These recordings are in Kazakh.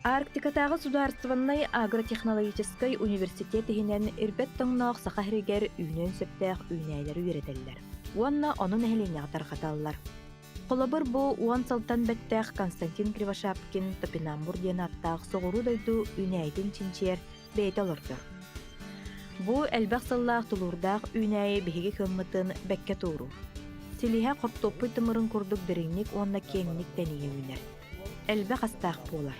Арктикатағы Сударстваннай агротехнологической университет ихинен ирбет тоңноох сахаригер үйнен сөптәэх үйнәйләр үйретелләр. Уанна onun әһлене атархаталлар. Қолабыр бу уан салтан бәттәэх Константин Кривошапкин Топинамбур диен аттаах соғыру дойду үйнәйден чинчер бейт олырды. Бу әлбәқ сыллаах тулурдаах үйнәйі беһиге кылмытын бәккә тууру. Силиһә қорттоппы тымырын курдук дереңник уанна кеңник тәние үйнәр. Әлбәқ астаах болар.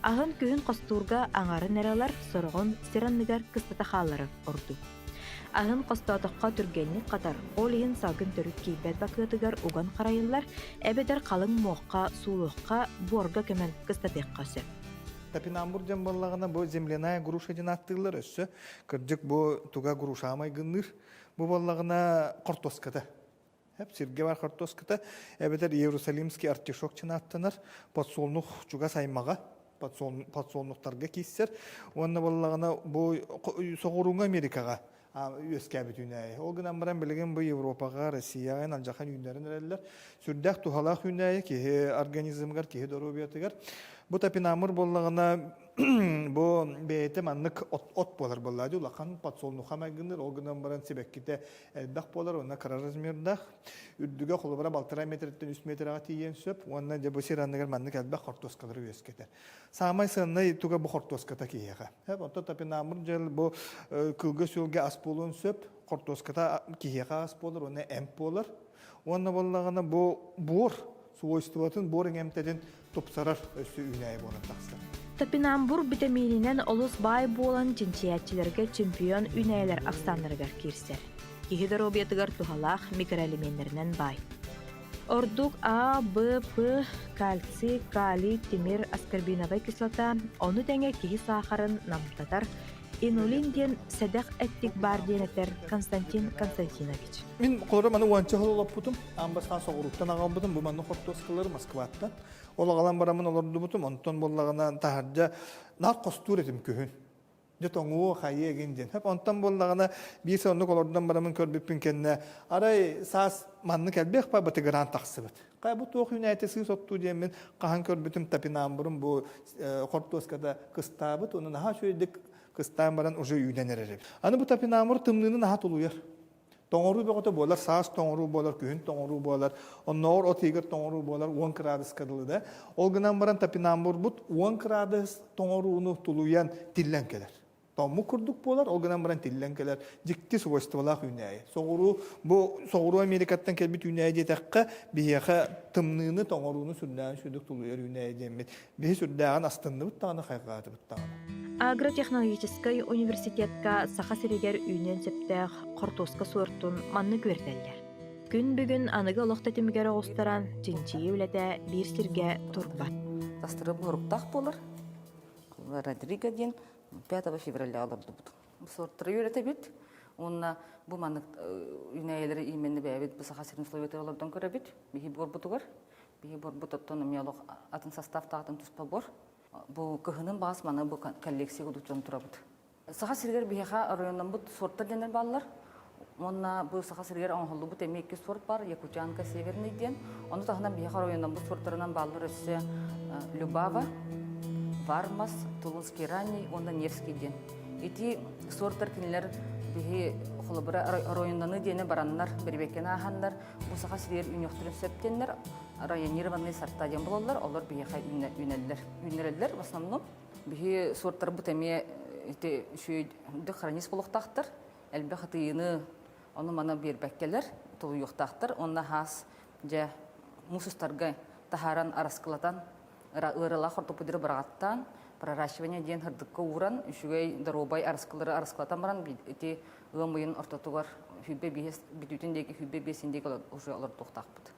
Ағын күйін қостурга аңарын әралар сорғын сиранныгар кыстатахалары орду. Ағын қостатыққа түргенник қатар, ол ең сағын түрік кейбәт бақытыгар уған қарайылар, әбедер қалың моққа, сулыққа, борга көмен кыстатыққа сөп. Топинамбур ден боллағына бұл земляная груша ден аттығылар өссі. Кірдік бұл туға груша амай гыныр. Бұл боллағына қортоската. Сирге бар қортоската. Әбедер Иерусалимский артишок чын аттынар. Подсолнух чуға саймаға. Подсолнуқтарға кейсер. Онна боллағына бұл соғыруңа Америкаға өскәбі түнәйі. Ол гынан баран білген бұл Европаға, Россияға, алжақан үйіндерін әрелер. Сүрдәк тухалақ үйінәйі, кеге организмгар, кеге дорубиятыгар. Бұл топинамур боллағына бұл бейті маннық от болар боллады. Улақан подсолнуха мәгінір. Ол гынан баран себеккеті әлбәқ болар. Онна қара размердақ. Үрдіге қолыбыра 1,5 метрден 3 метрға тиген сөп. Онна бұл сиранныгар маннық әлбәқ қортоскалары өскетер. Самай сыннай туға бұл қортоската кейеға. Онта топинамур жел бұл күлгі сөлге ас болуын сөп. Қортоската кейеға ас болар. Онна әмп болар. Онна боллағына бұл бор свойствотын борың әмтеден топсарар өсі үйнәйі болын тақсыр. Топинамбур витамининен олус бай болан чинчиятчилерге чемпион үйнәйлер ақстанларыгар кирсер. Кихидер обиятыгар тухалақ микроэлементлерінен бай. Ордук А, Б, П, кальций, калий, темир, аскорбиновая кислота, оны тәңе кихи сахарын намтатар, инулин ден сәдәқ әттік бар денетер Константин Константинович. Мен қолыры маны уанча олап бұтым, амбастан соғыруқтан ағам бұтым, бұл маны қорттоскалары Москваттан. Ол ағалан барамын оларды бұтым, онтон боллағынан тахаржа нар қостур етім көхін. Жетоңуы қайы егенден. Онтан боллағына бір соңлық олардан барамын көрбеппін кенне. Арай саас манны кәлбек па бұты грант тақсы бұт. Қай бұт оқ юнайтесіз отту деймен қаған көрбетім топинамбұрым бұл қорттоскада қыста бұт. Оны наға шөйдік кыстан баран уже үйденер әріп. Аны бұл топинамбұр тымныны наға тұлуяр. Тоңыру беғоты болар, саас тоңыру болар, күйін тоңыру болар, оннауыр отегір тоңыру болар, 10 градус кадылы да. Ол гынан баран топинамбур бұт 10 градус тоңыруыны тұлуян тиллен келер. Tomu kurduk bolar, o gınan baran tillen keler. Ciddi svojstvalar üneyi. Soğuru Amerika'dan kelbit üneyi detekka biheqa tımnığını toğurunu sürdüğün sürdük tuluyor üneyi demet. Bihe sürdüğün astındı bıttağını qayqatı bıttağını. Агротехнологический университетка саха сиригер үйнен септәх қортоска суыртун манны көрделер. Күн бүгін анығы олықта темігер оғыстаран чинчиі үләді бір сирге турбат. Тастыры бұғырықтақ болыр. Родриго ден 5 февраля алырды бұд. Бұл сорттыры үйреті бет. Онына бұл маңық үйнәйелері именді бәйбет бұл саха сирин словеті олардан көрі бет. Бейі бор бұты бар. Бейі бор бұт оттономиялық атын составта атын тұспа бор. Бұл күхінің бағыс маңы бұл коллекция құдықтан тұра бұд. Саха сиргер бейіға райондан бұд сорттар денер балылар. Онна бұл саха сиргер оңғылды бұд әмекке сорт бар. Якутянка северный ден. Оны тағынан бейіға райондан бұд сорттарынан балылар өсі Любава, Вармас, Тулынский ранний, онда Невский ден. Эти сорттар кенелер бейі қолыбыра районданы дені бараннар, бербекен ағандар. Бұл саха сиргер үйнектірін сөптенлер. Районированный сорта ден болалар, олар бейіға үйнерелер. В основном, бейі сорттар бұд әме шүйді хранис болуқтақтыр. Әлбе қытыйыны оны мана бербәккелер, тұлы юқтақтыр. Онна хас жа мусустарға тахаран араскылатан, ырыла қортопыдыры барағаттан, проращивание ден хырдыққа уран, үшігей даробай араскылатан баран, эти ымайын ортатуғар хүбе бетутіндегі хүбе бесіндегі уже олар тоқтақ бұд.